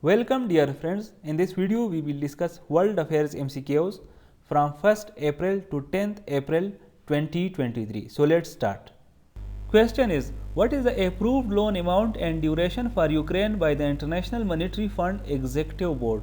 Welcome dear friends, in this video we will discuss World Affairs MCQs from 1st April to 10th April 2023. So let's start. Question is, what is the approved loan amount and duration for Ukraine by the International Monetary Fund Executive Board?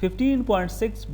$15.6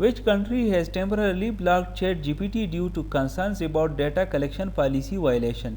Which country has temporarily blocked ChatGPT due to concerns about data collection policy violation?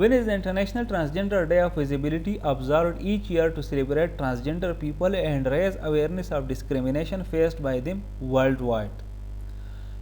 When is the International Transgender Day of Visibility observed each year to celebrate transgender people and raise awareness of discrimination faced by them worldwide?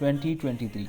2023।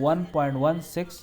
$1.16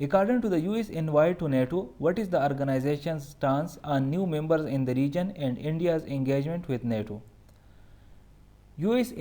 According to the US invite to NATO, what is the organization's stance on new members in the region and India's engagement with NATO? US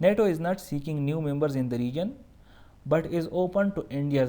NATO is not seeking new members in the region but is open to India's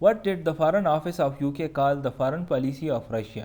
What did the Foreign Office of UK call the foreign policy of Russia?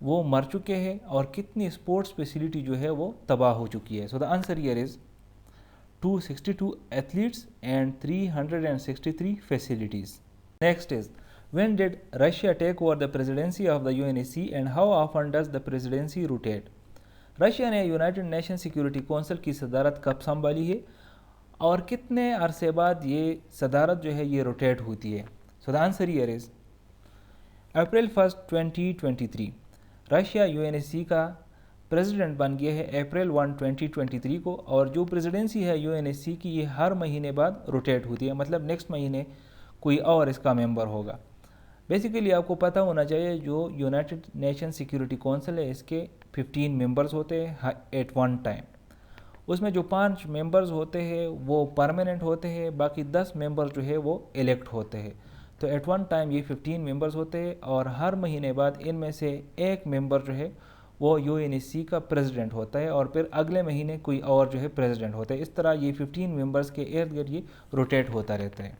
وہ مر چکے ہیں اور کتنی sports facility جو ہے وہ تباہ ہو چکی ہے. So the answer here is 262 athletes and 363 facilities. Next is, when did Russia take over the presidency of the UNSC and how often does the presidency rotate? Russia نے یونائٹڈ نیشن سیکیورٹی کونسل کی صدارت کب سنبھالی ہے اور کتنے عرصے بعد یہ صدارت جو ہے یہ روٹیٹ ہوتی ہے؟ So the answer here is April 1 2023. Russia UNSC کا پریزیڈنٹ بن گیا ہے اپریل 1 2023 کو، اور جو پریزیڈنسی ہے UNSC کی یہ ہر مہینے بعد روٹیٹ ہوتی ہے، مطلب نیکسٹ مہینے کوئی اور اس کا ممبر ہوگا. بیسیکلی آپ کو پتہ ہونا چاہیے جو یونائٹڈ نیشن سیکیورٹی کونسل ہے اس کے 15 ممبرز ہوتے ہیں ایٹ ون ٹائم. اس میں جو 5 ممبرز ہوتے ہیں وہ پرماننٹ ہوتے ہیں، باقی 10 ممبرز جو ہے وہ الیکٹ ہوتے ہیں. تو ایٹ ون ٹائم یہ 15 ممبرز ہوتے ہیں اور ہر مہینے بعد ان میں سے ایک ممبر جو ہے وہ UNSC کا پریزیڈنٹ ہوتا ہے اور پھر اگلے مہینے کوئی اور جو ہے پریزیڈنٹ ہوتا ہے. اس طرح یہ 15 ممبرز کے ارد گرد یہ روٹیٹ ہوتا رہتا ہے.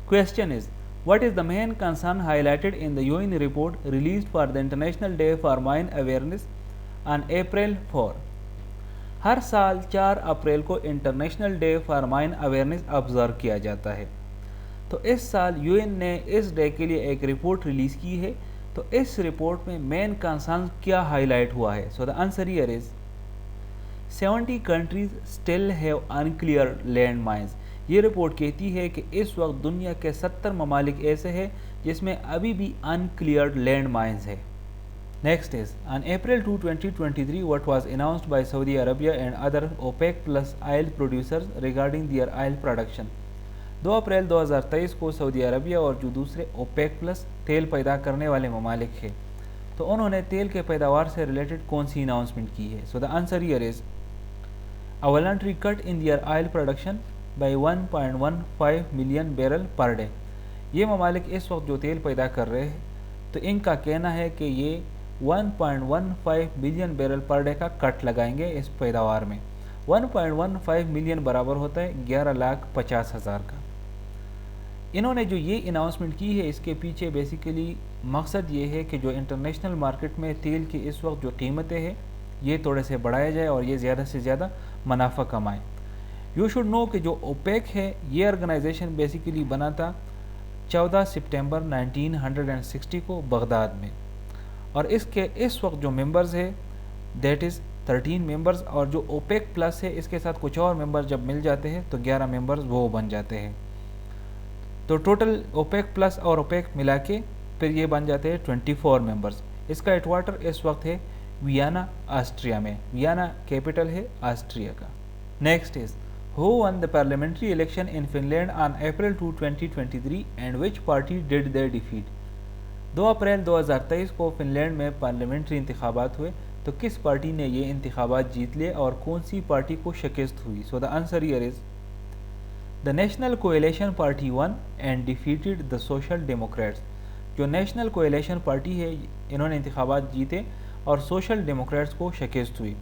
Question is, what is the main concern highlighted in the UN report released for the International Day for Mine Awareness on April 4? ہر سال 4 اپریل کو international day for mine awareness observe کیا جاتا ہے. تو اس سال UN نے اس ڈے کے لیے ایک رپورٹ ریلیز کی ہے. تو اس رپورٹ میں مین کنسرن کیا ہائی لائٹ ہوا ہے؟ So the answer here is 70 countries still have uncleared land mines. یہ رپورٹ کہتی ہے کہ اس وقت دنیا کے 70 ممالک ایسے ہیں جس میں ابھی بھی انکلیئرڈ لینڈ مائنز ہے. Next is, on April 2, 2023, what was announced by Saudi Arabia and other OPEC plus oil producers regarding their oil production? 2 April 2023 کو سعودی عربیہ اور جو دوسرے اوپیک پلس تیل پیدا کرنے والے ممالک ہیں تو انہوں نے تیل کے پیداوار سے ریلیٹڈ کون سی اناؤنسمنٹ کی ہے؟ So the answer here is a voluntary cut in their oil production by 1.15 million barrel per day. یہ ممالک اس وقت جو تیل پیدا کر رہے ہیں تو ان کا کہنا ہے کہ یہ 1.15 ملین بیرل پر ڈے کا کٹ لگائیں گے اس پیداوار میں. 1.15 ملین برابر ہوتا ہے 11,50,000 کا. انہوں نے جو یہ اناؤنسمنٹ کی ہے اس کے پیچھے بیسیکلی مقصد یہ ہے کہ جو انٹرنیشنل مارکیٹ میں تیل کی اس وقت جو قیمتیں ہیں یہ تھوڑے سے بڑھایا جائے اور یہ زیادہ سے زیادہ منافع کمائیں. یو شوڈ نو کہ جو اوپیک ہے یہ آرگنائزیشن بیسیکلی بنا تھا 14 سپٹمبر 1960 کو بغداد میں، اور اس وقت جو ممبرز ہے دیٹ از 13 ممبرز، اور جو اوپیک پلس ہے اس کے ساتھ کچھ اور ممبرز جب مل جاتے ہیں تو 11 ممبرز وہ بن جاتے ہیں. تو ٹوٹل اوپیک پلس اور اوپیک ملا کے پھر یہ بن جاتے ہیں 24 ممبرز. اس کا ہیڈ کوارٹر اس وقت ہے ویانا آسٹریا میں. ویانا کیپٹل ہے آسٹریا کا. Next is who won the parliamentary election in Finland on April 2, 2023 and which party did they defeat? 2 April 2023 کو فن لینڈ میں پارلیمنٹری انتخابات ہوئے تو کس پارٹی نے یہ انتخابات جیت لیے اور کون سی پارٹی کو شکست ہوئی؟ So the answer here is the national coalition party won and defeated the social democrats. جو نیشنل کولیشن پارٹی ہے انہوں نے انتخابات جیتے اور سوشل ڈیموکریٹس کو شکست ہوئی.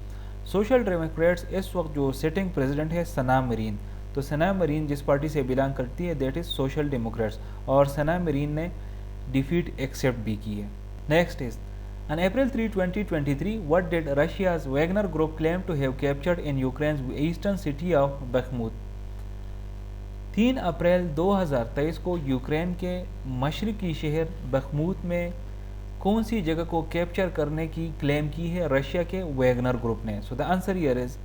سوشل ڈیموکریٹس اس وقت جو سٹنگ پریزیڈنٹ ہے سنا مرین، تو سنا مرین جس پارٹی سے بلانگ کرتی ہے دیٹ از سوشل ڈیموکریٹس، اور سنا مرین نے ڈیفیٹ ایکسیپٹ بھی کی ہے. Next is on April 3, 2023 what did Russia's Wagner group claim to have captured in Ukraine's eastern city of Bakhmut? 3 April 2023 کو یوکرین کے مشرقی شہر بخموت میں کون سی جگہ کو کیپچر کرنے کی کلیم کی ہے رشیا کے ویگنر گروپ نے؟ So the answer here is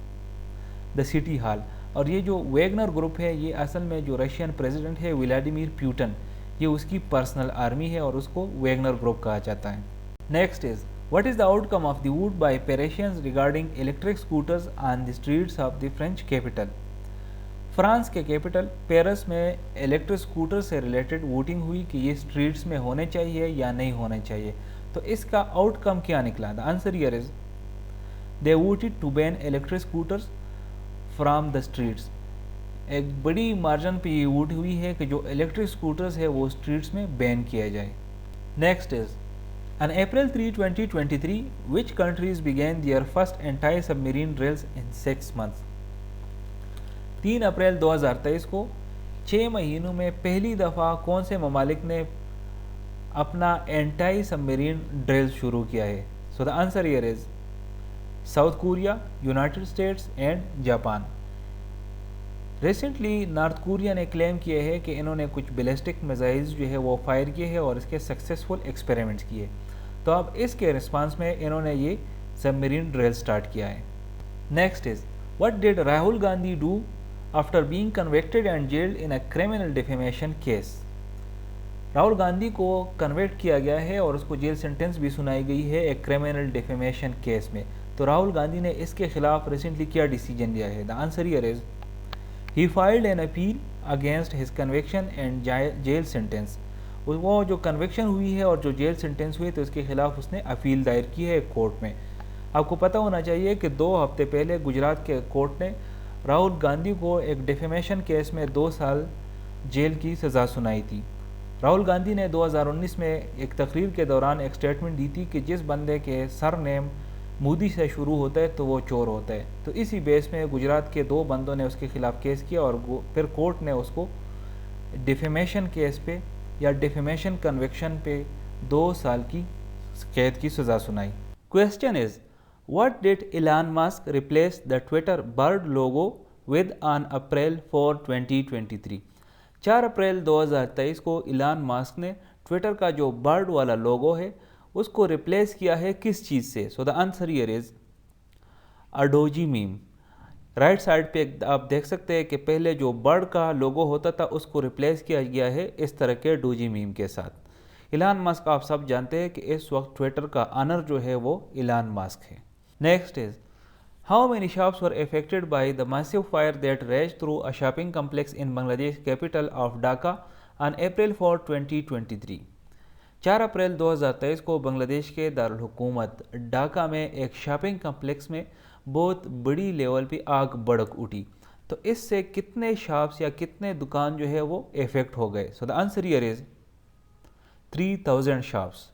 the city hall. اور یہ جو ویگنر گروپ ہے یہ اصل میں جو رشین پریزیڈنٹ ہے ولاڈیمیر پیوٹن، یہ اس کی پرسنل آرمی ہے اور اس کو ویگنر گروپ کہا جاتا ہے. Next is what is the outcome of the vote by Parisians regarding electric scooters on the streets of the French capital. France کے کیپٹل پیرس میں الیکٹرک اسکوٹر سے related voting ہوئی کہ یہ streets میں ہونے چاہیے یا نہیں ہونے چاہیے. تو اس کا آؤٹ کم کیا نکلا؟ The answer here is they voted to ban electric scooters from the streets. ایک بڑی مارجن پہ یہ ووٹ ہوئی ہے کہ جو الیکٹرک اسکوٹرز ہے وہ اسٹریٹس میں بین کیا جائے. Next is on April 3, 2023 which countries began their first anti-submarine drills in 6 months? 3 April 2023 کو 6 مہینوں میں پہلی دفعہ کون سے ممالک نے اپنا اینٹائی سب میرین ڈرل شروع کیا ہے؟ So the answer here is South Korea, United States and Japan. Recently north Korea نے کلیم کیا ہے کہ انہوں نے کچھ بیلسٹک میزائلز جو ہے وہ فائر کیے ہیں اور اس کے سکسیزفل ایکسپیریمنٹس کیے. تو اب اس کے رسپانس میں انہوں نے یہ سب مرین ڈریل سٹارٹ کیا ہے. Next is what did Rahul Gandhi do after being convicted and jailed in a criminal defamation case? Rahul Gandhi کو کنوکٹ کیا گیا ہے اور اس کو جیل سینٹنس بھی سنائی گئی ہے ایک کرمنل ڈیفیمیشن کیس میں. تو راہل گاندھی نے اس کے خلاف ریسنٹلی کیا ڈیسیجن لیا ہے؟ The answer here is he filed an appeal against his conviction and jail sentence. وہ جو کنوکشن ہوئی ہے اور جو جیل سینٹنس ہوئی تو اس کے خلاف اس نے اپیل دائر کی ہے کورٹ میں. آپ کو پتہ ہونا چاہیے کہ 2 ہفتے پہلے گجرات کے کورٹ نے راہل گاندھی کو ایک ڈیفیمیشن کیس میں 2 سال جیل کی سزا سنائی تھی. راہل گاندھی نے 2019 میں ایک تقریر کے دوران ایک سٹیٹمنٹ دی تھی کہ جس بندے کے سر نیم مودی سے شروع ہوتا ہے تو وہ چور ہوتا ہے. تو اسی بیس میں گجرات کے 2 بندوں نے اس کے خلاف کیس کیا اور پھر کورٹ نے اس کو ڈیفیمیشن کیس پہ یا ڈیفیمیشن کنوکشن پہ 2 سال کی قید کی سزا سنائی. Question is what did Elon Musk replace the Twitter bird logo with on April 4, 2023? 4 April 2023 کو ایلان ماسک نے ٹویٹر کا جو برڈ والا لوگو ہے اس کو ریپلیس کیا ہے کس چیز سے؟ So the answer here is a doge meme. Right side پہ آپ دیکھ سکتے ہیں کہ پہلے جو برڈ کا لوگو ہوتا تھا اس کو ریپلیس کیا گیا ہے اس طرح کے ڈوجی میم کے ساتھ. ایلان ماسک آپ سب جانتے ہیں کہ اس وقت ٹویٹر کا آنر جو ہے وہ ایلان ماسک ہے. Next is how many shops were affected by the massive fire that raged through a shopping complex in Bangladesh capital of Dhaka on April 4, 2023? 4 April 2023 کو بنگلہ دیش کے دارالحکومت ڈھاکہ میں ایک شاپنگ کمپلیکس میں بہت بڑی لیول پہ آگ بھڑک اٹھی. تو اس سے کتنے شاپس یا کتنے دکان جو ہے وہ افیکٹ ہو گئے؟ So the answer here is 3000 shops,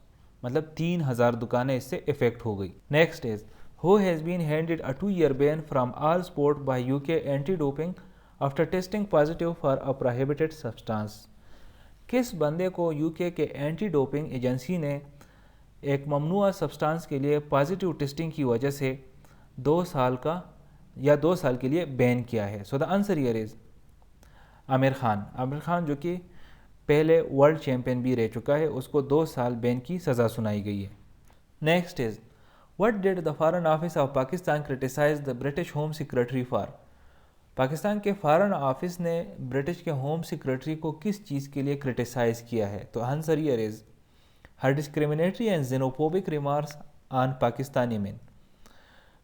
مطلب 3000 دکانیں اس سے افیکٹ ہو گئی. Next is who has been handed a 2-year ban from all sport by UK anti-doping after testing positive for a prohibited substance? کس بندے کو UK کے اینٹی ڈوپنگ ایجنسی نے ایک ممنوعہ سبسٹانس کے لیے پازیٹیو ٹیسٹنگ کی وجہ سے 2 سال کے لیے بین کیا ہے؟ سو دا آنسر ہیئر از عامر خان جو کہ پہلے ورلڈ چیمپئن بھی رہ چکا ہے، اس کو 2 سال بین کی سزا سنائی گئی ہے. Next is what did the Foreign Office of Pakistan criticize the British Home Secretary for? Pakistan کے فارن آفس نے برٹش کے ہوم سیکرٹری کو کس چیز کے لیے کرٹیسائز کیا ہے؟ تو answer here is her discriminatory and xenophobic remarks on Pakistani men.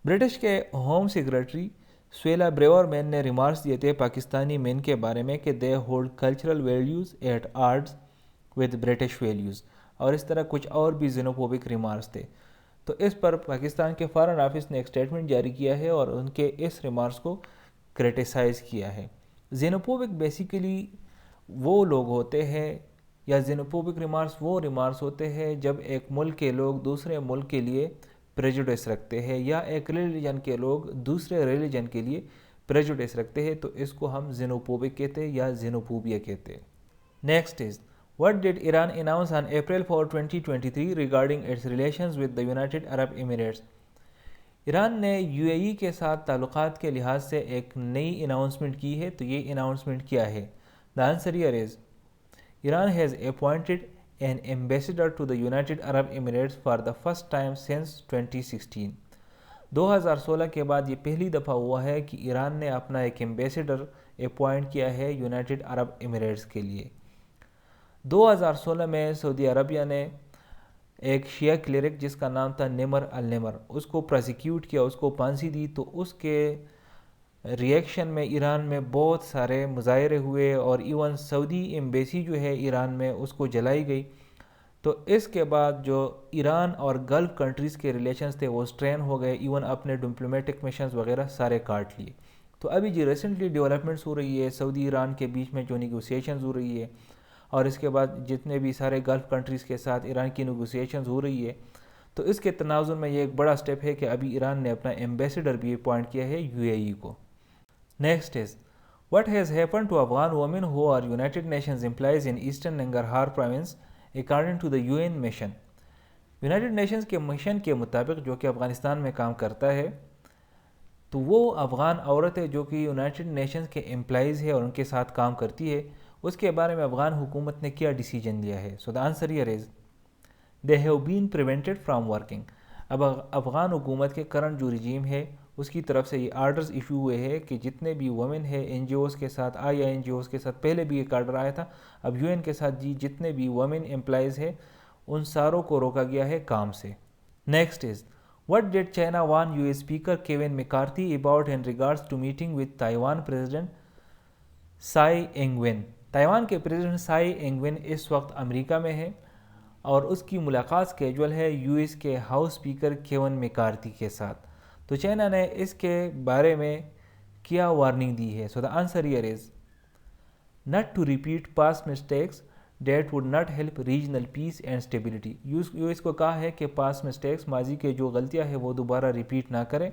British کے ہوم سیکرٹری سویلا بریور مین نے ریمارکس دیے تھے پاکستانی مین کے بارے میں کہ they hold cultural values at odds with British values، اور اس طرح کچھ اور بھی xenophobic remarks تھے. تو اس پر پاکستان کے فارن آفس نے ایک سٹیٹمنٹ جاری کیا ہے اور ان کے اس ریمارکس کو کرٹیسائز کیا ہے. زینوفوبک بیسیکلی وہ لوگ ہوتے ہیں یا زینوفوبک ریمارکس وہ ریمارکس ہوتے ہیں جب ایک ملک کے لوگ دوسرے ملک کے لیے پریجوڈس رکھتے ہیں یا ایک ریلیجن کے لوگ دوسرے ریلیجن کے لیے پریجوڈس رکھتے ہیں، تو اس کو ہم زینوفوبک کہتے ہیں یا زینوفوبیا کہتے ہیں. Next is what did Iran announce on April 4, 2023 regarding its relations with the United Arab Emirates? Iran نے UAE کے ساتھ تعلقات کے لحاظ سے ایک نئی اناؤنسمنٹ کی ہے. تو یہ اناؤنسمنٹ کیا ہے؟ The answer here is Iran has appointed an ambassador to the United Arab Emirates for the first time since 2016. 2016 کے بعد یہ پہلی دفعہ ہوا ہے کہ ایران نے اپنا ایک ایمبیسیڈر اپوائنٹ کیا ہے یونائٹڈ عرب ایمریٹس کے لیے. 2016 میں سعودی عربیہ نے ایک شیعہ کلیرک جس کا نام تھا نمر النمر، اس کو پروسیکیوٹ کیا، اس کو پھانسی دی. تو اس کے ریئیکشن میں ایران میں بہت سارے مظاہرے ہوئے اور ایون سعودی ایمبیسی جو ہے ایران میں اس کو جلائی گئی. تو اس کے بعد جو ایران اور گلف کنٹریز کے ریلیشنز تھے وہ سٹرین ہو گئے، ایون اپنے ڈپلومیٹک مشنز وغیرہ سارے کاٹ لیے. تو ابھی جو ریسنٹلی ڈیولپمنٹس ہو رہی ہے سعودی ایران کے بیچ میں جو نیگوسیشنز ہو رہی ہے اور اس کے بعد جتنے بھی سارے گلف کنٹریز کے ساتھ ایران کی نیگوسیشنز ہو رہی ہے، تو اس کے تناظر میں یہ ایک بڑا سٹیپ ہے کہ ابھی ایران نے اپنا ایمبیسیڈر بھی اپوائنٹ کیا ہے UAE کو. Next is what has happened to Afghan women who are United Nations employees in Eastern Nangarhar province according to the UN mission? United nations کے مشن کے مطابق جو کہ افغانستان میں کام کرتا ہے، تو وہ افغان عورتیں جو کہ یونائٹڈ نیشنز کے امپلائیز ہے اور ان کے ساتھ کام کرتی ہے، اس کے بارے میں افغان حکومت نے کیا ڈیسیجن لیا ہے؟ So the answer here is they have been prevented from working. اب افغان حکومت کے کرنٹ جو رجیم ہے اس کی طرف سے یہ آرڈرز ایشو ہوئے ہیں کہ جتنے بھی وومن ہے این جی اوز کے ساتھ، این جی اوز کے ساتھ پہلے بھی ایک آرڈر آیا تھا، اب یو این کے ساتھ جتنے بھی وومن امپلائیز ہیں ان ساروں کو روکا گیا ہے کام سے. Next is what did China warn US Speaker Kevin McCarthy about in regards to meeting with Taiwan President Tsai Ing-wen؟ Taiwan کے پریزیڈنٹ سائی اینگ وین اس وقت امریکہ میں ہے اور اس کی ملاقات اسکیجول ہے یو ایس کے ہاؤس اسپیکر کیون میکارتھی کے ساتھ. تو چائنا نے اس کے بارے میں کیا وارننگ دی ہے؟ So the answer here is not to repeat past mistakes that would not help regional peace and stability. U S کو کہا ہے کہ پاسٹ مسٹیکس، ماضی کے جو غلطیاں ہیں وہ دوبارہ ریپیٹ نہ کریں،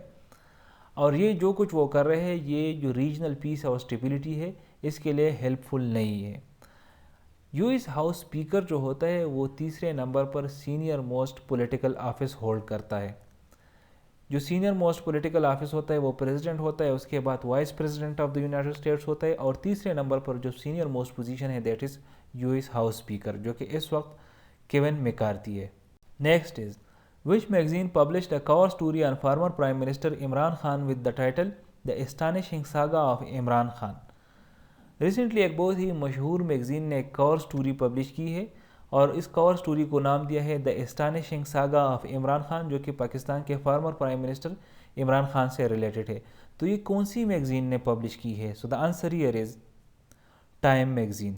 اور یہ جو کچھ وہ کر رہے ہیں یہ جو ریجنل پیس اور اسٹیبلٹی ہے اس کے لیے ہیلپ فل نہیں ہے. یو ایس ہاؤس اسپیکر جو ہوتا ہے وہ تیسرے نمبر پر senior most political office hold کرتا ہے. جو سینئر موسٹ پولیٹیکل آفس ہوتا ہے وہ پریزیڈنٹ ہوتا ہے، اس کے بعد vice president of the United States ہوتا ہے، اور تیسرے نمبر پر جو سینئر موسٹ پوزیشن ہے that is U S house speaker, جو کہ اس وقت کیون میکارتھی ہے. Next is which magazine published a cover story on former Prime Minister Imran Khan with the title The Astonishing Saga of Imran Khan. Recently ایک بہت ہی مشہور magazine نے ایک کور story publish کی ہے اور اس کور سٹوری کو نام دیا ہے The Astonishing Saga of Imran Khan، جو کہ پاکستان کے former prime minister Imran Khan سے ریلیٹڈ ہے. تو یہ کون سی میگزین نے پبلش کی ہے؟ So the answer here is Time magazine.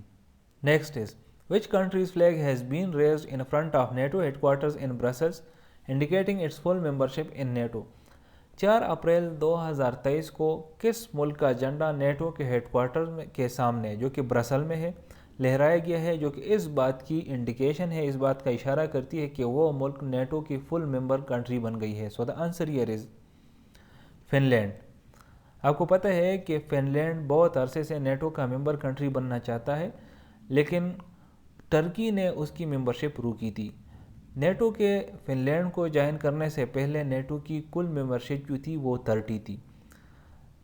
Next is which country's flag has been raised in front of NATO headquarters in Brussels indicating its full membership in NATO. 4 April 2023 کو کس ملک کا جھنڈا NATO کے head quarter کے سامنے جو کہ برسل میں ہے لہرایا گیا ہے، جو کہ اس بات کی انڈیکیشن ہے، اس بات کا اشارہ کرتی ہے کہ وہ ملک نیٹو کی فل ممبر کنٹری بن گئی ہے؟ So the answer here is Finland. آپ کو پتہ ہے کہ فن لینڈ بہت عرصے سے نیٹو کا ممبر کنٹری بننا چاہتا ہے، لیکن ٹرکی نے اس کی ممبرشپ روکی تھی. نیٹو کے فن لینڈ کو جوائن کرنے سے پہلے نیٹو کی کل ممبرشپ جو تھی وہ 30 تھی.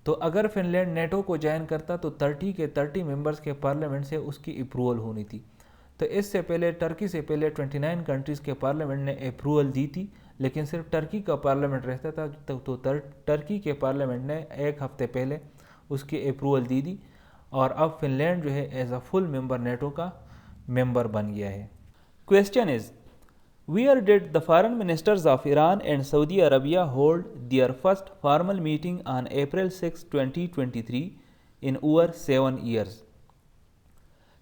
تو اگر فن لینڈ نیٹو کو جوائن کرتا تو 30 کے 30 ممبرز کے پارلیمنٹ سے اس کی اپروول ہونی تھی. تو اس سے پہلے ٹرکی سے پہلے 29 کنٹریز کے پارلیمنٹ نے اپروول دی تھی، لیکن صرف ٹرکی کا پارلیمنٹ رہتا تھا. تو ٹرکی کے پارلیمنٹ نے ایک ہفتے پہلے اس کی اپروول دی اور اب فن لینڈ جو ہے as a full member NATO کا ممبر بن گیا ہے. Question is where did the foreign ministers of Iran and Saudi Arabia hold their first formal meeting on April 6, 2023 in over 7 years?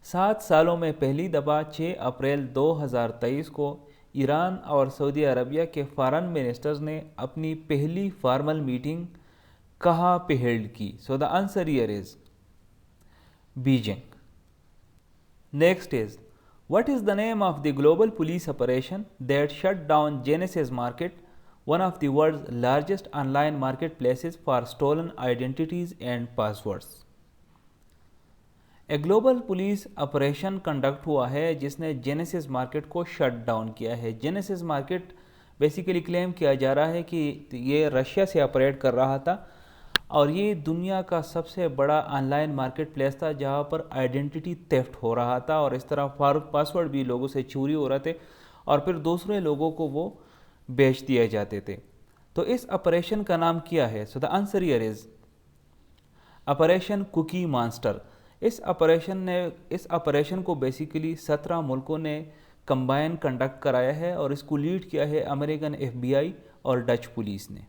7 سالوں میں پہلی دفعہ 6 اپریل 2023 کو ایران اور سعودی عربیہ کے فارن منسٹرز نے اپنی پہلی فارمل میٹنگ کہاں پہ ہیلڈ کی؟ So the answer here is Beijing. Next is what is the name of the global police operation that shut down Genesis Market, one of the world's largest online marketplaces for stolen identities and passwords? ایک global police operation conduct ہوا ہے جس نے Genesis market کو shut down کیا ہے. Genesis market basically کلیم کیا جا رہا ہے کہ یہ رشیا سے آپریٹ کر رہا تھا اور یہ دنیا کا سب سے بڑا آن لائن مارکیٹ پلیس تھا جہاں پر آئیڈینٹی تیفٹ ہو رہا تھا اور اس طرح پاسورڈ بھی لوگوں سے چوری ہو رہے تھے اور پھر دوسرے لوگوں کو وہ بیچ دیے جاتے تھے. تو اس آپریشن کا نام کیا ہے؟ So the answer here is operation cookie monster. اس آپریشن کو بیسیکلی 17 ملکوں نے کمبائن کنڈکٹ کرایا ہے اور اس کو لیڈ کیا ہے امریکن FBI اور ڈچ پولیس نے.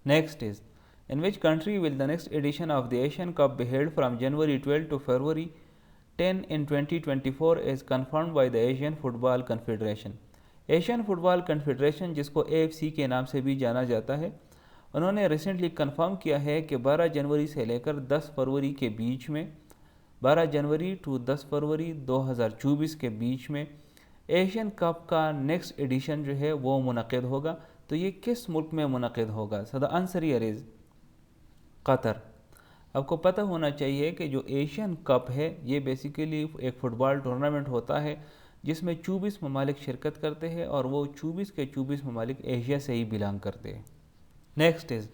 Next is in which country will the next edition of the Asian Cup be held from January 12 to February 10 in 2024 as confirmed by the Asian Football Confederation. Asian football confederation جس کو AFC کے نام سے بھی جانا جاتا ہے، انہوں نے ریسنٹلی کنفرم کیا ہے کہ 12 جنوری سے لے کر 10 فروری کے بیچ میں 12 جنوری ٹو 10 فروری 2024 کے بیچ میں ایشین کپ کا نیکسٹ ایڈیشن جو ہے وہ منعقد ہوگا. تو یہ کس ملک میں منعقد ہوگا؟ سو دا آنسر ہیئر از قطر. آپ کو پتہ ہونا چاہیے کہ جو ایشین کپ ہے یہ بیسیکلی ایک فٹ بال ٹورنامنٹ ہوتا ہے جس میں 24 ممالک شرکت کرتے ہیں اور وہ 24 کے 24 ممالک ایشیا سے ہی بلانگ کرتے ہیں. Next is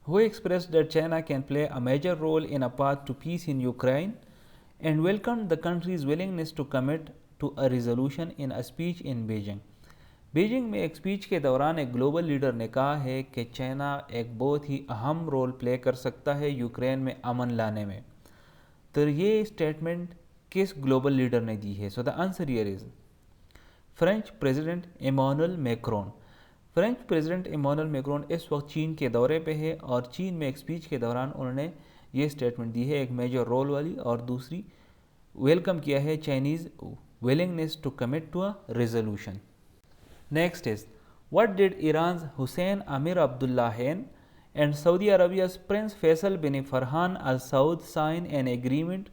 who expressed that China can play a major role in a path to peace in Ukraine and welcomed the country's willingness to commit to a resolution in a speech in Beijing. Beijing میں ایک speech کے دوران ایک global leader نے کہا ہے کہ China ایک بہت ہی اہم رول پلے کر سکتا ہے یوکرین میں امن لانے میں. تو یہ اسٹیٹمنٹ کس گلوبل لیڈر نے دی ہے؟ So the answer here is French president Emmanuel Macron. French president Emmanuel Macron اس وقت چین کے دورے پہ ہے اور چین میں ایک اسپیچ کے دوران انہوں نے یہ اسٹیٹمنٹ دی ہے ایک میجر رول والی، اور دوسری ویلکم کیا ہے Chinese willingness to commit to a resolution. Next is what did Iran's Hussein Amir Abdullahian and Saudi Arabia's Prince Faisal bin Farhan Al Saud sign an agreement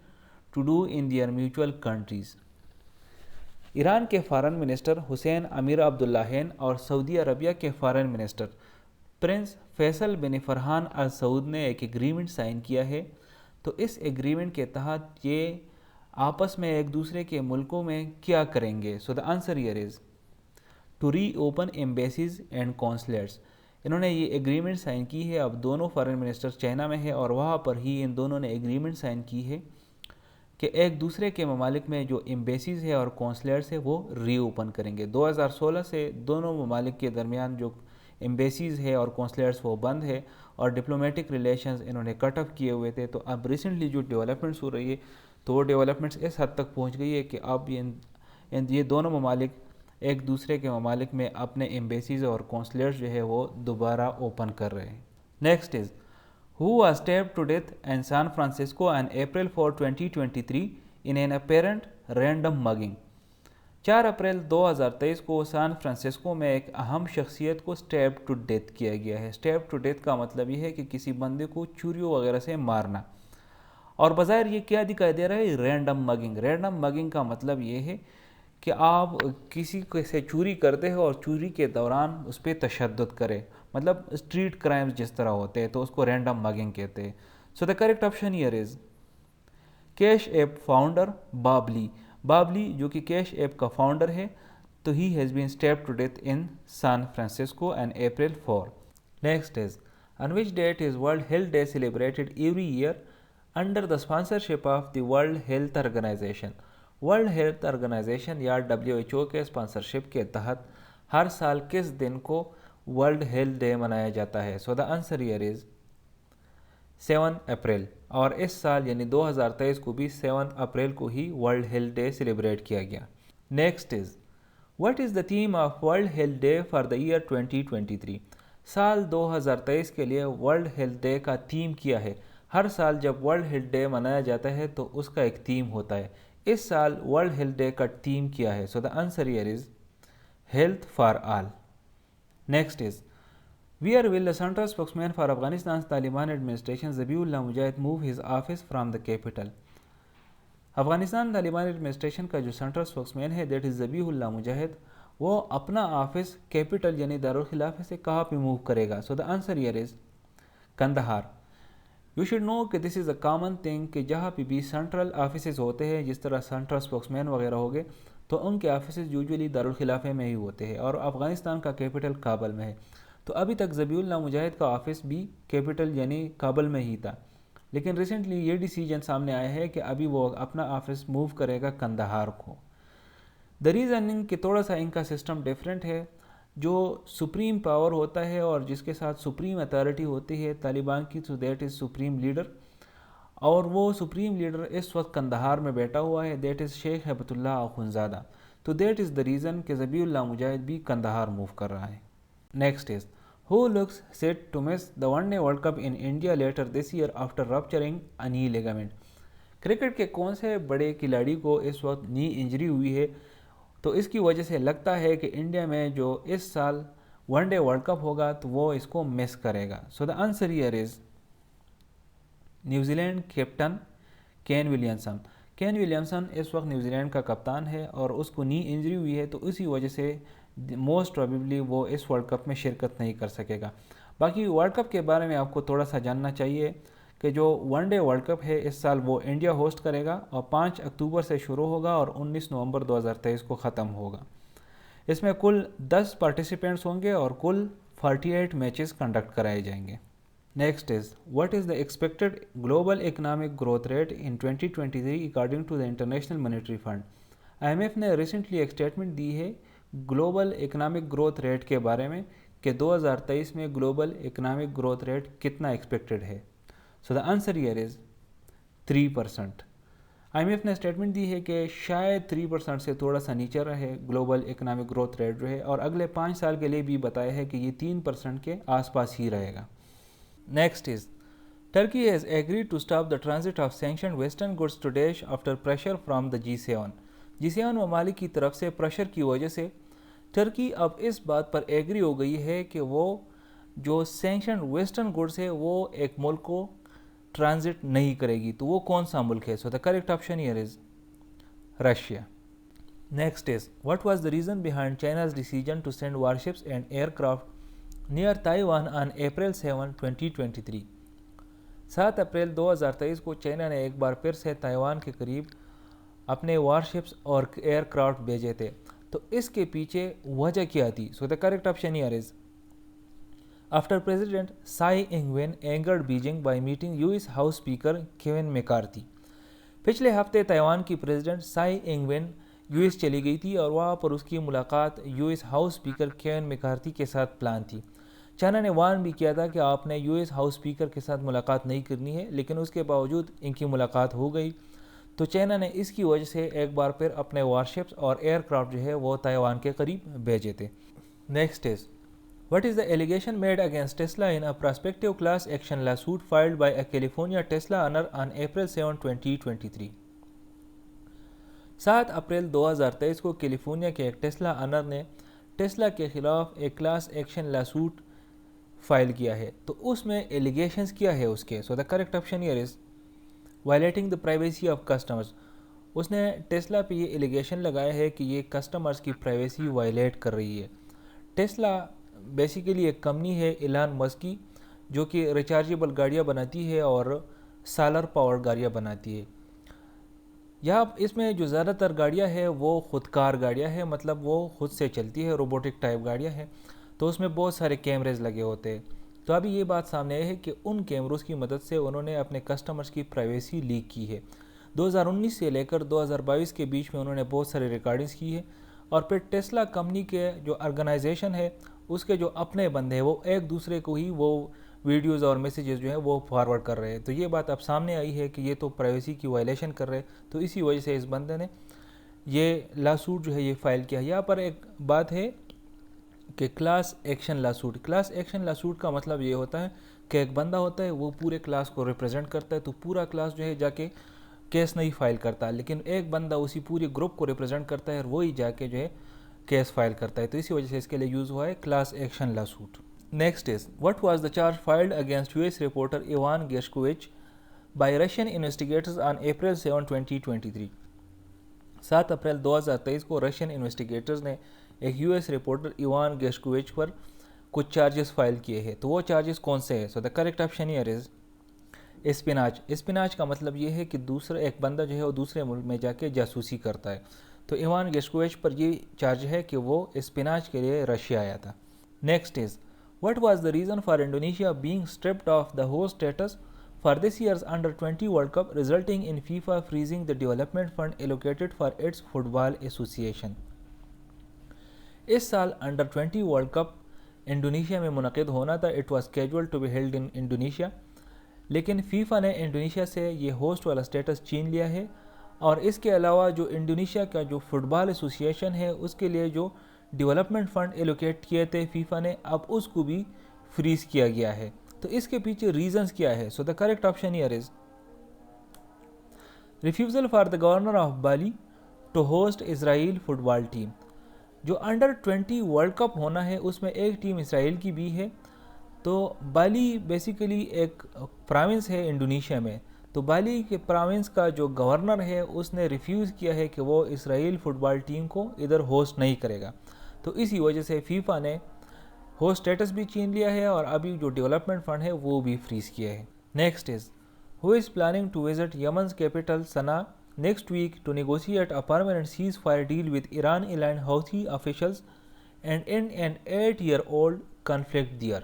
to do in their mutual countries. Iran کے foreign minister حسین امیر عبداللہین اور سعودی عربیہ کے foreign minister prince Faisal بن فرحان ال سعود نے ایک agreement sign کیا ہے. تو اس agreement کے تحت یہ آپس میں ایک دوسرے کے ملکوں میں کیا کریں گے؟ So the answer here is to reopen embassies and consulates. انہوں نے یہ ایگریمنٹ سائن کی ہے. اب دونوں فارن منسٹر چائنا میں ہے اور وہاں پر ہی ان دونوں نے ایگریمنٹ سائن کی ہے کہ ایک دوسرے کے ممالک میں جو ایمبیسیز ہے اور کونسلیٹس ہے وہ ری اوپن کریں گے. 2016 سے دونوں ممالک کے درمیان جو ایمبیسیز ہے اور کونسلیٹس وہ بند ہے اور ڈپلومیٹک ریلیشنز انہوں نے کٹ آف کیے ہوئے تھے. تو اب ریسنٹلی جو ڈیولپمنٹس ہو رہی ہے تو وہ ڈیولپمنٹس اس حد تک پہنچ گئی ہے کہ اب یہ دونوں ممالک ایک دوسرے کے ممالک میں اپنے ایمبیسیز اور کونسلیٹس جو ہے وہ دوبارہ اوپن کر رہے ہیں. Next is who was stabbed to death in San Francisco on April 4, 2023 in an apparent random mugging. 4 April 2023 کو سان فرانسسکو میں ایک اہم شخصیت کو اسٹیب ٹو ڈیتھ کیا گیا ہے. اسٹیب ٹو ڈیتھ کا مطلب یہ ہے کہ کسی بندے کو چوریوں وغیرہ سے مارنا، اور بظاہر یہ کیا دکھائی دے رہا ہے؟ رینڈم مگنگ. رینڈم مگنگ کا مطلب یہ ہے کہ آپ کسی سے چوری کرتے ہو اور چوری کے دوران اس پہ تشدد کرے، مطلب اسٹریٹ کرائمز جس طرح ہوتے ہیں تو اس کو رینڈم مگنگ کہتے ہیں. So the correct option here is Cash App founder Bob Lee. Bob Lee جو کہ کیش ایپ کا فاؤنڈر ہے، تو he has been stabbed to death in San on April 4. Next is on which date is World Health Day celebrated every year under the sponsorship of the World Health Organization. World Health Organization یا WHO کے sponsorship کے تحت ہر سال کس دن کو world health day منایا جاتا ہے؟ So the answer here is 7 April. اور اس سال یعنی 2023 کو بھی 7 اپریل کو ہی ورلڈ ہیلتھ ڈے سیلیبریٹ کیا گیا. Next is what is the theme of World health Day for the year 2023. سال 2023 کے لیے ورلڈ ہیلتھ ڈے کا تھیم کیا ہے؟ ہر سال جب ورلڈ ہیلتھ ڈے منایا جاتا ہے تو اس کا ایک تھیم ہوتا ہے. اس سال ورلڈ ہیلتھ ڈے کا تھیم کیا ہے؟ So the answer here is health for all. Next is where will the central spokesman for Afghanistan Taliban administration Zabihullah Mujahid move his office from the capital. Afghanistan Taliban administration کا جو سینٹرل اسپوکسمین ہے دیٹ از ذبیح اللہ مجاہد، وہ اپنا office capital یعنی دارالخلافہ سے کہاں پہ موو کرے گا؟ So the answer here is Kandahar. You should know کہ this is a common thing کہ جہاں پہ بھی سینٹرل آفیسز ہوتے ہیں جس طرح سینٹرل اسپوکسمین وغیرہ ہو گئے تو ان کے آفیسز یوجولی دارالخلافہ میں ہی ہوتے ہیں اور افغانستان کا کیپٹل کابل میں ہے. تو ابھی تک ذبیح اللہ مجاہد کا آفس بھی کیپٹل یعنی کابل میں ہی تھا، لیکن ریسنٹلی یہ ڈیسیجن سامنے آیا ہے کہ ابھی وہ اپنا آفس موو کرے گا کندہار کو. دا ریزننگ کہ تھوڑا سا ان کا سسٹم ڈیفرنٹ ہے. جو سپریم پاور ہوتا ہے اور جس کے ساتھ سپریم اتھارٹی ہوتی ہے طالبان کی، تو دیٹ از سپریم لیڈر، اور وہ سپریم لیڈر اس وقت کندہار میں بیٹھا ہوا ہے، دیٹ از شیخ ہیبت اللہ اخونزادہ. تو دیٹ از دا ریزن کہ ذبیح اللہ مجاہد بھی کندہار موو کر رہا ہے. Next is who looks set to miss the one day world cup in India later this year after rupturing a knee ligament. Cricket کے کون سے بڑے کھلاڑی کو اس وقت نی انجری ہوئی ہے؟ تو اس کی وجہ سے لگتا ہے کہ انڈیا میں جو اس سال ون ڈے ورلڈ کپ ہوگا تو وہ اس کو مس کرے گا. So the answer here is New Zealand captain Kane Williamson. Kane Williamson اس وقت نیوزی لینڈ کا کپتان ہے اور اس کو نی انجری ہوئی ہے، تو اسی وجہ سے موسٹ پروبیبلی وہ اس ورلڈ کپ میں شرکت نہیں کر سکے گا. باقی ورلڈ کپ کے بارے میں آپ کو تھوڑا سا جاننا چاہیے کہ جو ون ڈے ورلڈ کپ ہے اس سال وہ انڈیا ہوسٹ کرے گا اور 5 اکتوبر سے شروع ہوگا اور 19 نومبر 2023 کو ختم ہوگا. اس میں کل 10 پارٹیسپینٹس ہوں گے اور کل 48 میچز کنڈکٹ کرائے جائیں گے. Next is what is the expected global economic growth rate in 2023 according to the International Monetary Fund. IMF نے ریسنٹلی ایک اسٹیٹمنٹ دی ہے گلوبل اکنامک گروتھ ریٹ کے بارے میں کہ 2023 میں گلوبل اکنامک گروتھ ریٹ کتنا ایکسپیکٹڈ ہے. So the answer here is 3%. IMF نے اسٹیٹمنٹ دی ہے کہ شاید 3% سے تھوڑا سا نیچے رہے گلوبل اکنامک گروتھ ریٹ جو ہے، اور اگلے 5 سال کے لیے بھی بتایا ہے کہ یہ 3% کے آس پاس ہی رہے گا. Next is Turkey has agreed to stop the transit of sanctioned western goods to dash after pressure from the G7 ممالک کی طرف سے پریشر کی وجہ سے ٹرکی اب اس بات پر ایگری ہو گئی ہے کہ وہ جو سینکشنڈ ویسٹرن گڈس ہے وہ ایک ملک کو ٹرانزٹ نہیں کرے گی. تو وہ کون سا ملک ہے؟ So the correct option here is Russia. Next is what was the reason behind China's decision to send warships and aircraft near Taiwan on April 7, 2023. 7 April 2023 کو چائنا نے ایک بار پھر سے تائیوان کے قریب اپنے وارشپس اور ایئر کرافٹ بھیجے تھے. تو اس کے پیچھے وجہ کیا تھی؟ So the correct option here is after president Tsai Ing Wen angered Beijing by meeting US house speaker Kevin McCarthy. پچھلے ہفتے تائیوان کی president Tsai Ing when US چلی گئی تھی اور وہاں پر اس کی ملاقات US house speaker Kevin McCarthy کے ساتھ پلان تھی. چائنا نے وارن بھی کیا تھا کہ آپ نے US ہاؤس اسپیکر کے ساتھ ملاقات نہیں کرنی ہے، لیکن اس کے باوجود ان کی ملاقات ہو گئی. تو چائنا نے اس کی وجہ سے ایک بار پھر اپنے وارشپس اور ایئر کرافٹ جو ہے وہ تائیوان کے قریب بھیجے تھے. Next is what is the allegation made against Tesla in a prospective class action lawsuit filed by a California Tesla owner on April 7, 2023. 7 April 2023 کو کیلیفورنیا کے ایک ٹیسلا آنر نے ٹیسلا کے خلاف ایک کلاس ایکشن لاسوٹ فائل کیا ہے. تو اس میں ایلیگیشنز کیا ہے اس کے؟ So the correct option here is violating the privacy of customers. اس نے ٹیسلا پہ یہ ایلیگیشن لگایا ہے کہ یہ کسٹمرز کی پرائیویسی وائلیٹ کر رہی ہے. ٹیسلا بیسیکلی ایک کمپنی ہے ایلان مسک کی جو کہ ریچارجیبل گاڑیاں بناتی ہے اور سالر پاور گاڑیاں بناتی ہے. یہاں اس میں جو زیادہ تر گاڑیاں ہیں وہ خودکار گاڑیاں ہیں، مطلب وہ خود سے چلتی ہے، روبوٹک ٹائپ گاڑیاں ہیں. تو اس میں بہت سارے کیمریز لگے ہوتے ہیں. تو ابھی یہ بات سامنے آئی ہے کہ ان کیمروز کی مدد سے انہوں نے اپنے کسٹمرز کی پرائیویسی لیک کی ہے. 2019 سے لے کر 2022 کے بیچ میں انہوں نے بہت سارے ریکارڈنگز کی ہے. اور پھر ٹیسلا کمپنی کے جو آرگنائزیشن ہے اس کے جو اپنے بندے ہیں وہ ایک دوسرے کو ہی وہ ویڈیوز اور میسیجز جو ہیں وہ فارورڈ کر رہے ہیں. تو یہ بات اب سامنے آئی ہے کہ یہ تو پرائیویسی کی وائلیشن کر رہے. تو اسی وجہ سے اس بندے نے یہ لاسوٹ جو ہے یہ فائل کیا. یہاں پر ایک بات ہے کہ class action lawsuit. Class action lawsuit کا مطلب یہ ہوتا ہے کہ ایک بندہ ہوتا ہے وہ پورے کلاس کو ریپرزینٹ کرتا ہے. تو پورا کلاس جو ہے جا کے کیس نہیں فائل کرتا، لیکن ایک بندہ اسی پوری گروپ کو ریپرزینٹ کرتا ہے اور وہی جا کے جو ہے کیس فائل کرتا ہے. تو اسی وجہ سے اس کے لیے یوز ہوا ہے class action lawsuit. Next is what was the charge filed against US reporter Evan Gershkovich by Russian investigators on April 7, 2023. 7 April 2023 کو رشین انویسٹیگیٹرز نے ایک US رپورٹر ایوان گیشکووچ پر کچھ چارجز فائل کیے ہیں. تو وہ چارجز کون سے ہیں؟ So the correct option here is espionage. Espionage کا مطلب یہ ہے کہ دوسرا ایک بندہ جو ہے وہ دوسرے ملک میں جا کے جاسوسی کرتا ہے. تو ایوان گیشکووچ پر یہ چارج ہے کہ وہ اسپیناچ کے لیے رشیا آیا تھا. Next is what was the reason for Indonesia being stripped of the host status for this years under 20 world cup resulting in FIFA freezing the development fund allocated for its football association. اس سال under 20 world cup Indonesia میں منعقد ہونا تھا. It was scheduled to be held in Indonesia, لیکن FIFA نے Indonesia سے یہ ہوسٹ والا اسٹیٹس چھین لیا ہے. اور اس کے علاوہ جو انڈونیشیا کا جو فٹ بال ایسوسیشن ہے اس کے لیے جو ڈیولپمنٹ فنڈ ایلوکیٹ کیے تھے FIFA نے اب اس کو بھی فریز کیا گیا ہے. تو اس کے پیچھے ریزنز کیا ہے؟ So the correct option here is refusal for the governor of Bali to host Israel football team. جو انڈر 20 ورلڈ کپ ہونا ہے اس میں ایک ٹیم اسرائیل کی بھی ہے. تو بالی بیسیکلی ایک پروونس ہے انڈونیشیا میں. تو بالی کے پروونس کا جو گورنر ہے اس نے ریفیوز کیا ہے کہ وہ اسرائیل فٹ بال ٹیم کو ادھر ہوسٹ نہیں کرے گا. تو اسی وجہ سے FIFA نے ہوسٹ اسٹیٹس بھی چھین لیا ہے اور ابھی جو ڈیولپمنٹ فنڈ ہے وہ بھی فریز کیا ہے. Next is who is planning to visit Yemen's capital Sana'a next week to negotiate a permanent ceasefire deal with Iran-aligned Houthi officials and end an 8-year-old conflict there.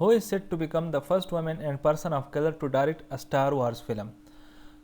who is set to become the first woman and person of color to direct a Star Wars film.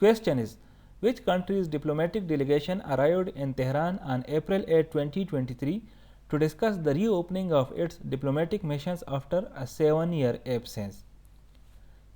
Question is, which country's diplomatic delegation arrived in Tehran on April 8, 2023 to discuss the reopening of its diplomatic missions after a 7-year absence?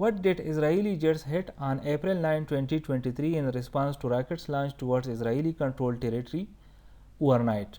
what did Israeli jets hit on April 9, 2023 in response to rockets launched towards Israeli controlled territory overnight?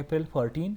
April 14,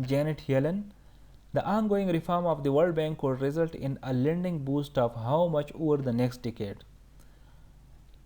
Janet Yellen, the ongoing reform of the World Bank could result in a lending boost of how much over the next decade.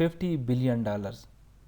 $50 billion.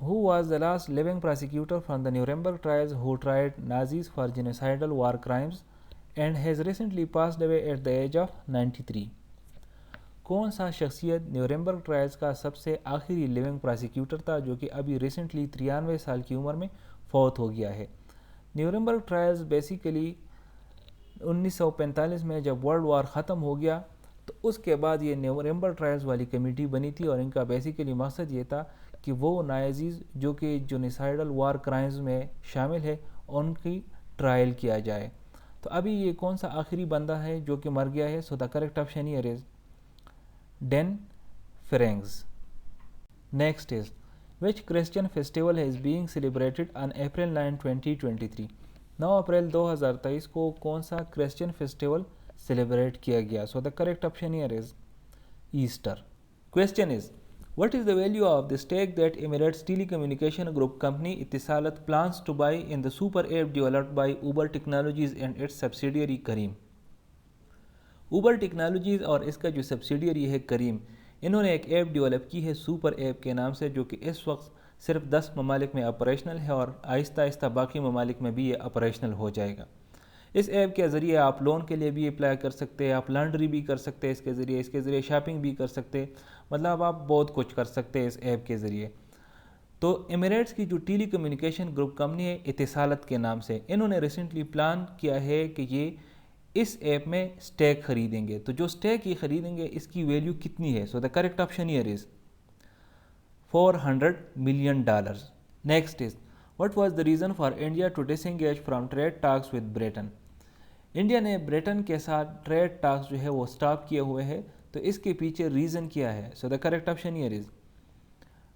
who was the last living prosecutor from the Nuremberg trials who tried Nazis for genocidal war crimes and has recently passed away at the age of 93. کون سا شخصیت نیورمبرگ trials کا سب سے آخری living prosecutor تھا جو کہ ابھی ریسنٹلی 93 سال کی عمر میں فوت ہو گیا ہے؟ نیورمبرگ ٹرائلز بیسیکلی 1945 میں جب ورلڈ وار ختم ہو گیا تو اس کے بعد یہ نیورمبرگ ٹرائلز والی کمیٹی بنی تھی، اور ان کا بیسیکلی مقصد یہ تھا کہ وہ ناعزیز جو کہ جونیسائیڈل وار کرائمز میں شامل ہے ان کی ٹرائل کیا جائے۔ تو ابھی یہ کون سا آخری بندہ ہے جو کہ مر گیا ہے؟ So the correct option here is Dean Frings. Next is which Christian festival is being celebrated on April 9, 2023؟ 9 April 2023 کو کون سا کرسچین فیسٹیول سیلیبریٹ کیا گیا؟ So the correct option here is Easter. Question is what is the value of the stake that Emirates Telecommunication Group company Etisalat plans to buy in the super app developed by Uber Technologies and its subsidiary Careem؟ Uber technologies اور اس کا جو subsidiary ہے کریم، انہوں نے ایک app develop کی ہے super app کے نام سے، جو کہ اس وقت صرف 10 ممالک میں آپریشنل ہے اور آہستہ آہستہ باقی ممالک میں بھی یہ آپریشنل ہو جائے گا۔ اس ایپ کے ذریعے آپ لون کے لیے بھی اپلائی کر سکتے ہیں، آپ لانڈری بھی کر سکتے ہیں اس کے ذریعے شاپنگ بھی کر سکتے ہیں، مطلب آپ بہت کچھ کر سکتے ہیں اس ایپ کے ذریعے۔ تو ایمریٹس کی جو ٹیلی کمیونیکیشن گروپ کمپنی ہے اتسالت کے نام سے، انہوں نے ریسنٹلی پلان کیا ہے کہ یہ اس ایپ میں سٹیک خریدیں گے۔ تو جو سٹیک یہ خریدیں گے اس کی ویلیو کتنی ہے؟ So the correct option here is $400 million. Next is what was the reason for India to disengage from trade talks with Britain؟ India نے برٹن کے ساتھ ٹریڈ ٹاکس جو ہے وہ سٹاپ کیے ہوئے ہیں، تو اس کے پیچھے ریزن کیا ہے؟ So the correct option here is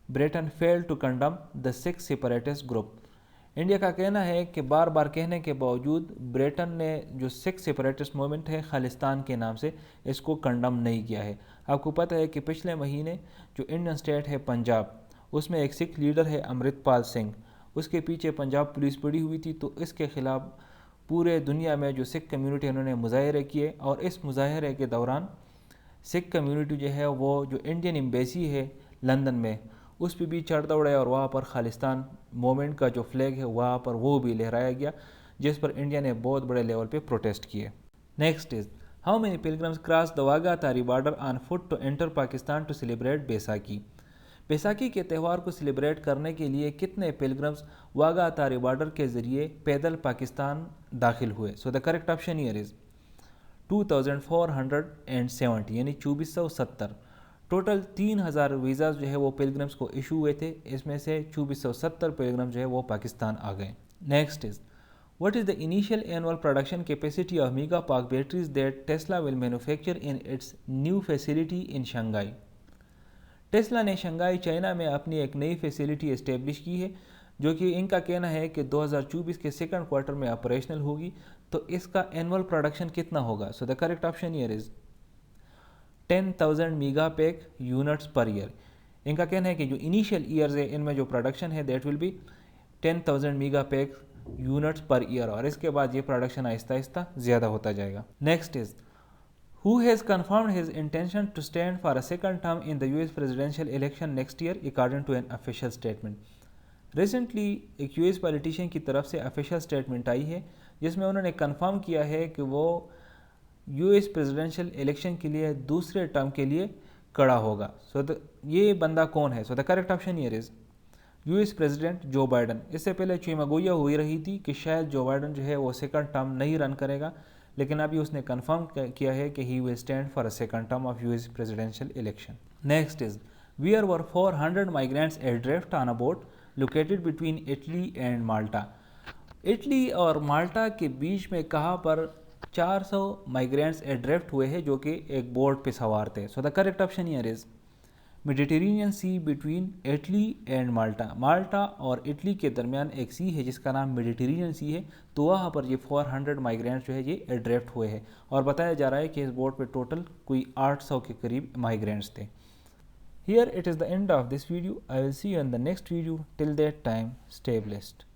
Britain failed to condemn the six separatist group۔ India کا کہنا ہے کہ بار بار کہنے کے باوجود برٹن نے جو سکھ سیپریٹسٹ موومنٹ ہے خالستان کے نام سے، اس کو کنڈم نہیں کیا ہے۔ آپ کو پتہ ہے کہ پچھلے مہینے جو انڈین سٹیٹ ہے پنجاب، اس میں ایک سکھ لیڈر ہے امرت پال سنگھ، اس کے پیچھے پنجاب پولیس پڑی ہوئی تھی، تو اس کے خلاف پورے دنیا میں جو سکھ کمیونٹی انہوں نے مظاہرے کیے، اور اس مظاہرے کے دوران سکھ کمیونٹی جو ہے وہ جو انڈین ایمبیسی ہے لندن میں، اس پہ بھی چڑھ دوڑے، اور وہاں پر خالستان موومنٹ کا جو فلیگ ہے وہاں پر وہ بھی لہرایا گیا، جس پر انڈیا نے بہت بڑے لیول پہ پروٹیسٹ کیے۔ Next is how many pilgrims cross the Wagah Attari border on foot to enter Pakistan to celebrate Baisakhi? Baisakhi کے تہوار کو سیلیبریٹ کرنے کے لیے کتنے پلگرمز واگا اتاری بارڈر کے ذریعے پیدل پاکستان داخل ہوئے؟ So the correct option here is 2470، یعنی 2470۔ ٹوٹل 3000 ویزاز جو ہے وہ پلگرمز کو ایشو ہوئے تھے، اس میں سے 2470 پلگرمز جو ہے وہ پاکستان آ گئے۔ Next is what is the initial annual production capacity of mega park batteries that Tesla will manufacture in its new facility in Shanghai؟ Tesla نے شنگھائی چائنا میں اپنی ایک نئی فیسیلٹی اسٹیبلش کی ہے، جو کہ ان کا کہنا ہے کہ 2024 کے سیکنڈ کوارٹر میں آپریشنل ہوگی۔ تو اس کا اینول پروڈکشن کتنا ہوگا؟ So the correct option here is 10,000 mega pack units per year. ان کا کہنا ہے کہ جو انیشیل ایئرز ہے ان میں جو پروڈکشن ہے that will be 10,000 mega pack units per year, اور اس کے بعد یہ پروڈکشن آہستہ آہستہ زیادہ ہوتا جائے گا۔ Next is who has confirmed his intention to stand for a second term in the US presidential election next year according to an official statement؟ Recently ایک US پالیٹیشین کی طرف سے official statement آئی ہے جس میں انہوں نے کنفرم کیا ہے کہ وہ US پریزیڈنشیل الیکشن کے لیے دوسرے ٹرم کے لیے کڑا ہوگا۔ یہ بندہ کون ہے؟ So the correct option here is US president Joe Biden. اس سے پہلے چیماگویا ہوئی رہی تھی کہ شاید جو بائیڈن جو ہے وہ سیکنڈ ٹرم نہیں رن کرے گا، لیکن ابھی اس نے کنفرم کیا ہے کہ he will stand for a second term of US presidential election. Next is where were 400 migrants adrift on a boat located between Italy and Malta؟ Italy اور مالٹا کے بیچ میں کہاں پر 400 مائیگرینٹس ایڈریفٹ ہوئے ہیں جو کہ ایک بوٹ پہ سوار تھے؟ So the correct option here is Mediterranean sea between Italy and Malta. Malta اور اٹلی کے درمیان ایک سی ہے جس کا نام میڈیٹرینین سی ہے، تو وہاں پر یہ 400 مائیگرینٹس جو ہے یہ ایڈریفٹ ہوئے ہیں، اور بتایا جا رہا ہے کہ اس بوٹ پہ ٹوٹل کوئی 800 کے قریب مائیگرینٹس تھے۔ Here it is the end of this video. I will see you in the next video. Till that time, stay blessed.